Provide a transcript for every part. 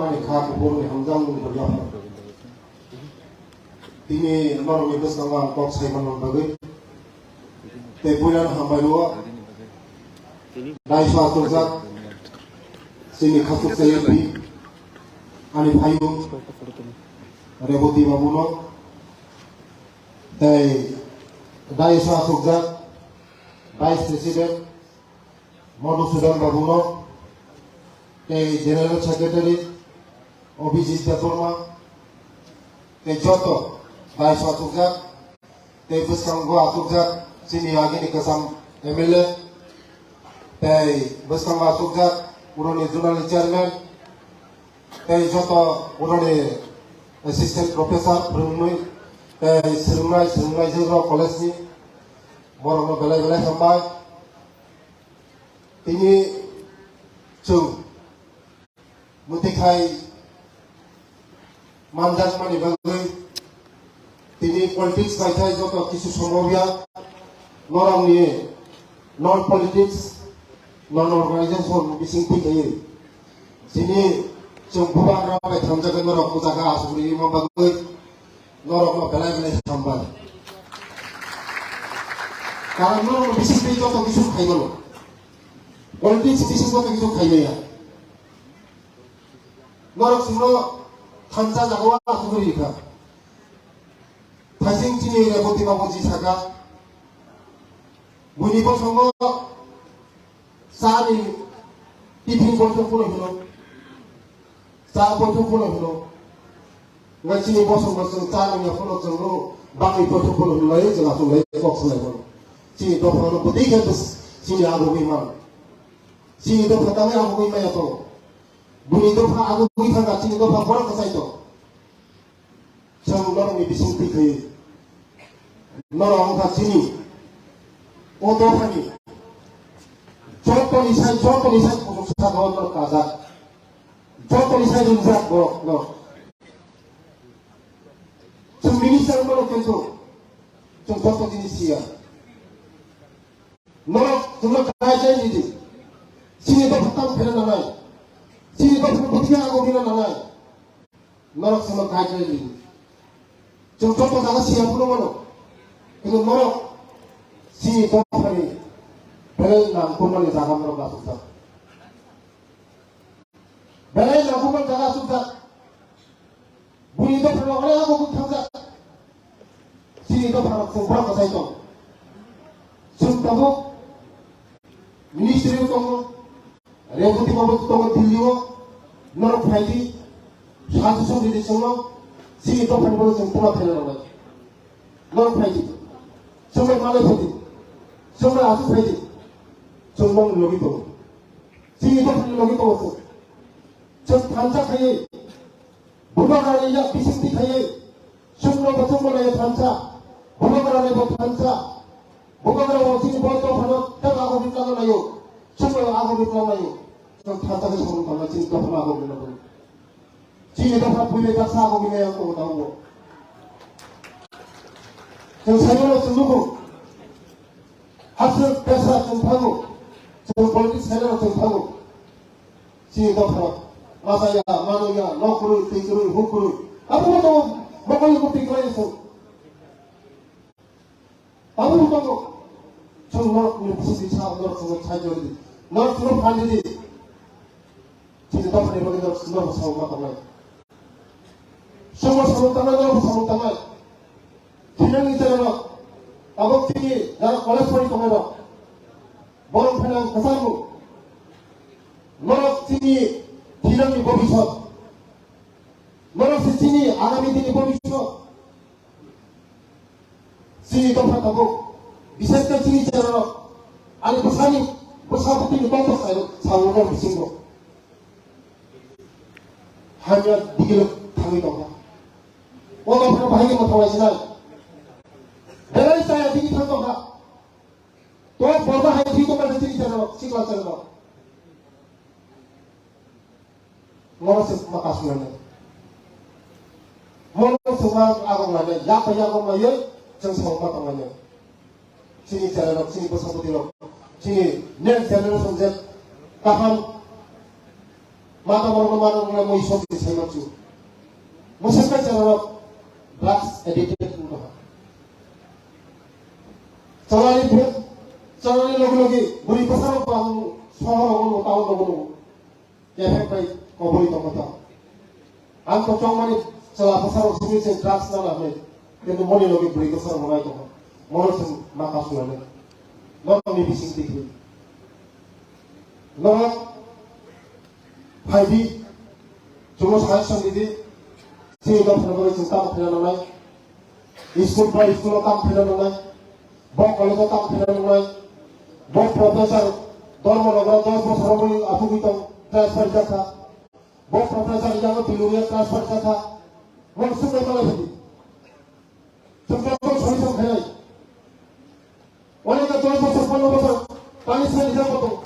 ani kha ko ni hamjang ni bariya tini nor mi bes nang kok sai man bagai te bulan hambaruwa dai swa turjak sini khasuk sai bi ani bhayu reboti babuno te dai swa turjak vice president Madhusudan Babuno, General Secretary Abhijit Deborma, Joto Vice Atujak, Buskango Atujak, Sini Agini Kasam MLA, Buskango Atujak, Urone Journal Chairman, Joto Urone Assistant Professor Brunui, Sirunai Zero College, Morono Belai Sambai. Ini cung mutikai mandan mani bagai ini politics kaitai joto kisu sombobia norang ni non politics non organization bising pikai sini cung bukan ramai thamjakan norok pujaka asuri imam bagai norok no belai sambar karena norok bising pikai joto kisu kai norok politics bising joto kisu kai ya norok semua tanca jagawa asuri ka Pasing cini repoti babuji saka buni bosongo sani tipping boso puno hino sa boso puno hino ngai cini bosongo sing tani ya puno jengro bangi boso puno hino lai jela tu lai box lai puno cini do puno putih kan cini agu iman cini do pertama agu iman ya to buni do agu iman ka cini do bola kasai to jeng lorong ni bising pikai norong ka sini oto pani joto nisai kusuk sa bawah nor kazak joto nisai dunjak borok no minister borok tentu joto jenis sia norok jumlah kerajaan ini sini do petang kena nanai sini do putih aku kena nanai norok sama kerajaan ini joto jaga siap puno mono itu norok si topani belai nampungan di jaga mereka susah belai nampungan jaga susah bunyi itu pernah oleh aku pun tangga si itu pernah sempurna ke saya sumpah bu ministry itu rebuti babu itu diliwo norok haji satu satu di semua si itu pernah sempurna pernah norok haji semua malah putih, semua asu putih, semua logi tu, sini tu logi tu tu, jam tanca kaya, bukan kaya ya bising di kaya, semua betul mana ya tanca, bukan mana ya tanca, bukan mana sini buat tu mana, tak aku bilang mana yo, semua aku bilang mana yo, jam tanca tu semua mana sini tu mana aku bilang, sini tu mana punya jasa aku bilang yang aku tahu. Yang saya lo sungguh hasil pesa sungguh politik saya lo sungguh si dokter masa ya mana ya lokuru tingkuru hukuru apa mau bagai kopi kau itu apa mau semua ni posisi sahab lo semua saya jadi lo semua pandai si dokter ni bagi lo semua sama tangan semua tangan lo sama tangan Tinang itu loh, abang tinggi, darah kolesterol itu loh, borong penang kesamu, norok tinggi, tinang di bawah shot, norok sini, agami tinggi bawah shot, sini tempat aku, bisa kita sini cara loh, ada pesani, pesawat tinggi bawah saya, saluran bisinggo, hanya digiluk tangi dong, orang pernah bahagia matawai sinar. Dari saya tinggi contoh kak, tuan bodoh hai itu pada tinggi cara sikla cara, ngomong semak asurannya, ngomong semak agong lagi, ya agong lagi, jangan semak tangannya, sini cara sini bersama tirok, sini nen cara sonjet, kaham, 마다모르는 뭐 이소지 생각주 무색깔처럼 drugs addicted to jangan lagi beri pesan bang soal tahun lalu ya hebat kau beri tahu angkut cuma ni celah pesan sebiji drugs nana ni কিন্তু মনে লগে বই কসার মনাই তো মনে সম মাকা শুনে নরম নি বিসিং দেখি নরম ফাইবি জমো সাহায্য সমিতি যে দফতর করে চিন্তা ফেরানো নাই স্কুল বা স্কুল কাম ফেরানো নাই ব কলেজ কাম ফেরানো নাই ব প্রফেসর ধর্মনগর 10 বছর বলি আপুবিত ট্রান্সফার কথা ব প্রফেসর জানো তিলুরিয়া ট্রান্সফার কথা মন সুন্দর করে দিই Semua solusi kaya. Orang kata 10 bosor 15 bosor panis ni dia potong.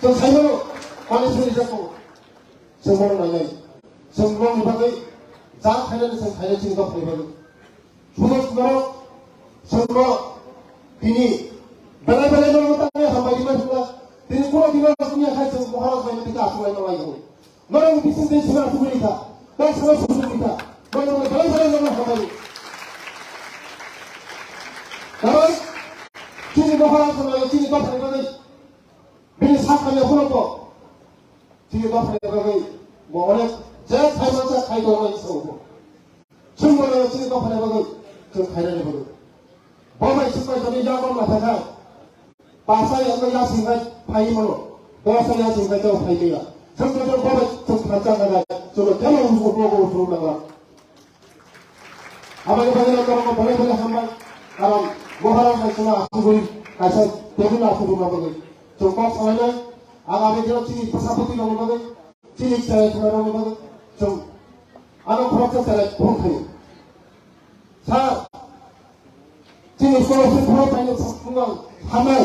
So saya lo panis ni dia potong. Semua orang lain. Semua ni bagai jar kaya ni saya cinta pribadi. Sudah semua ini bela-bela orang tanya sampai di mana. Ini pura di mana dunia kaya semua orang saya tidak aku yang lain. Orang bising dia sudah aku berita. Dan semua sudah berita. Orang bela-bela orang sampai. Kalau sini bahagia sama sini kau pernah bagi, bini sakit ni aku nak sini kau pernah bagi, boleh jangan saya macam saya kau orang itu, semua orang sini kau pernah bagi, jangan saya ni bagi, bawa semua jadi jangan macam saya, pasal yang kau yang singgah payah mana, pasal yang singgah jauh payah dia, semua orang bawa semua macam mana, semua jangan urus nama, apa yang bagi orang boleh hamba, kalau Boharan macam aku beri, kasih tebul aku beri apa Jompas awalnya, agak kita ciri pesawat itu apa ciri saya itu apa Jom, anak proses saya bukan. Saya ciri sekolah sekolah banyak semua hamil,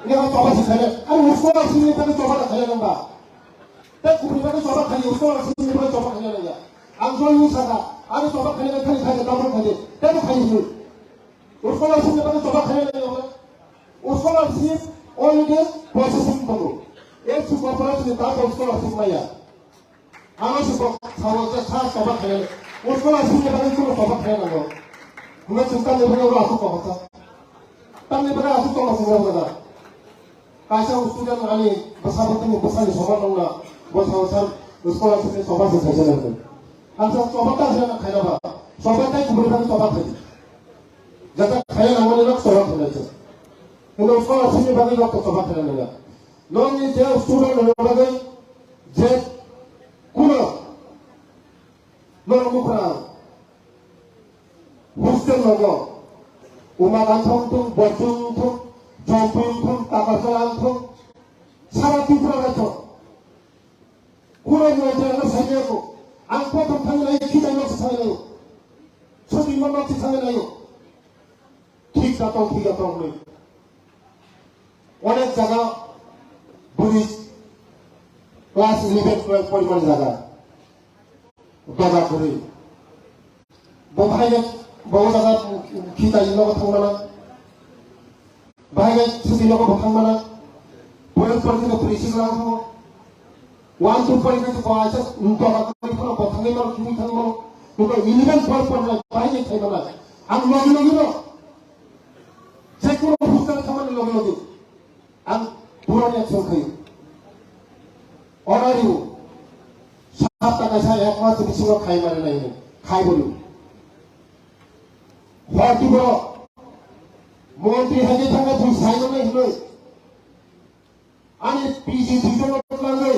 ini apa coba sih saya? Aku sekolah sini tapi coba tak saya nampak. Tapi kumpul tapi coba kali sekolah sini tapi coba kali aja. Aku selalu saya, aku coba kali saya double kali, tapi kali ini. उसको लाइसेंस ने पता चौबा खाने लगे होगा उसको licence already processing बनो एक सुपर प्रोसेस ने ताकि उसको लाइसेंस में या हमें सुपर सावल से साथ चौबा खाने उसको लाइसेंस ने पता चलो चौबा खाने लगे हमें चिंता नहीं बने वो आसू को होता तब नहीं बने आसू को लाइसेंस होगा कैसा उसको जब आने बसावत में बसाने चौबा लूँगा वो सावल उसको लाइसेंस ने चौबा से सजा लेते हम सब चौबा का है ना खाना बा चौबा का कुबड़ी का चौबा खाई Jika kaya namanya nak seorang pelajar, kalau sekolah sini bagi waktu coba kerana, non ini dia student orang bagi, jet kuno, non bukan, hostel logo, umat antong tu, baju tu, jumping tu, tapasan tu, sarat tu berapa tu, kuno ni dia nak saya tu, angkut tu kami lagi kita nak saya tu, cuti mana kita saya tu. ठीक आता हूँ अनेक जगह बुरी क्लास 11 12 परिमाण जगह जगह बुरी बहुत जगह kita ini लोग थोड़ा ना bahaya sisi लोग बुखार mana boleh pergi ke polisi langsung wan tu pergi ke bahasa untuk apa kalau bukan ini malu kini kan malu untuk ini kan perempuan bahaya saya mana ang lagi Jekulo hustan kaman logi ang buranya cengkai orang itu siapa kata saya masih disuruh kai mana ini kai bolu waktu bro menteri haji tangga tu saya mana ini ane PG tujuan lagi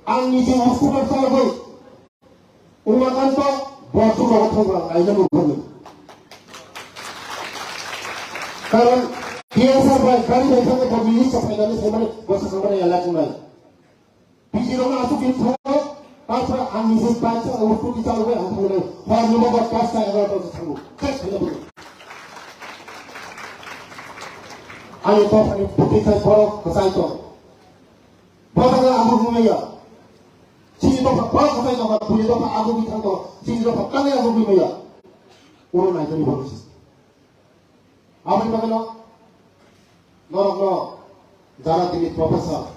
ang niji aku bersa lagi umat kantor batu orang tua aja bukan Karena biasa kali mereka berbili sampai kali saya bos sampai yang lain mulai. Biji orang asuk itu, apa angin baca waktu kita luar angin mulai. Hari ini buat kas saya ada tu sanggup. Kas saya boleh. Ayo tu ani putih saya borok kesai tu. Bapak aku mulai ya. Sini tu bapak kesai tu, putih tu aku bilang tu. Sini tu bapak kali aku mulai ya. Orang lain jadi bagus. Apa yang bagaikan? Norok jalan tinggi profesor,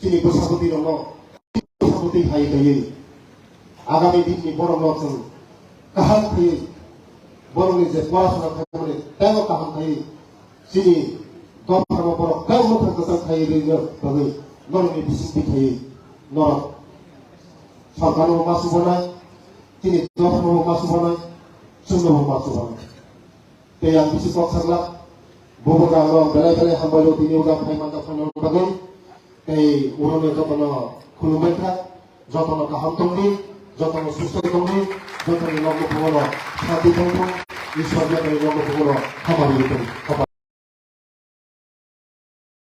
kini bersatu di norok, सम्पत्ति थायो आगामी दिननि बर'नाव गाहाम थायो बर'नि जे पढ़ाशुना थायो त्यागो गाहाम थायो जोंनि दफाराव बर' गावनो गोजान थायो बागै नरनि बिसिंथि थायो नर सरकाराव मा सुबुंनाय दिनै दफाराव मा सुबुंनाय जोंनाव मा सुबुंनाय ते आं बिसिखौ सागला बबगाव बेलाय बेलाय हामबायलो दिनै उदा फाइमानदा फाइनाव बागै ते उरने जतन खुलुमबाय था जतन गाहाम दंनि जतन सुस्थ दंनि जतन नगद भगवान शान्ति दंनि ईश्वर जतन नगद भगवान खामानि दं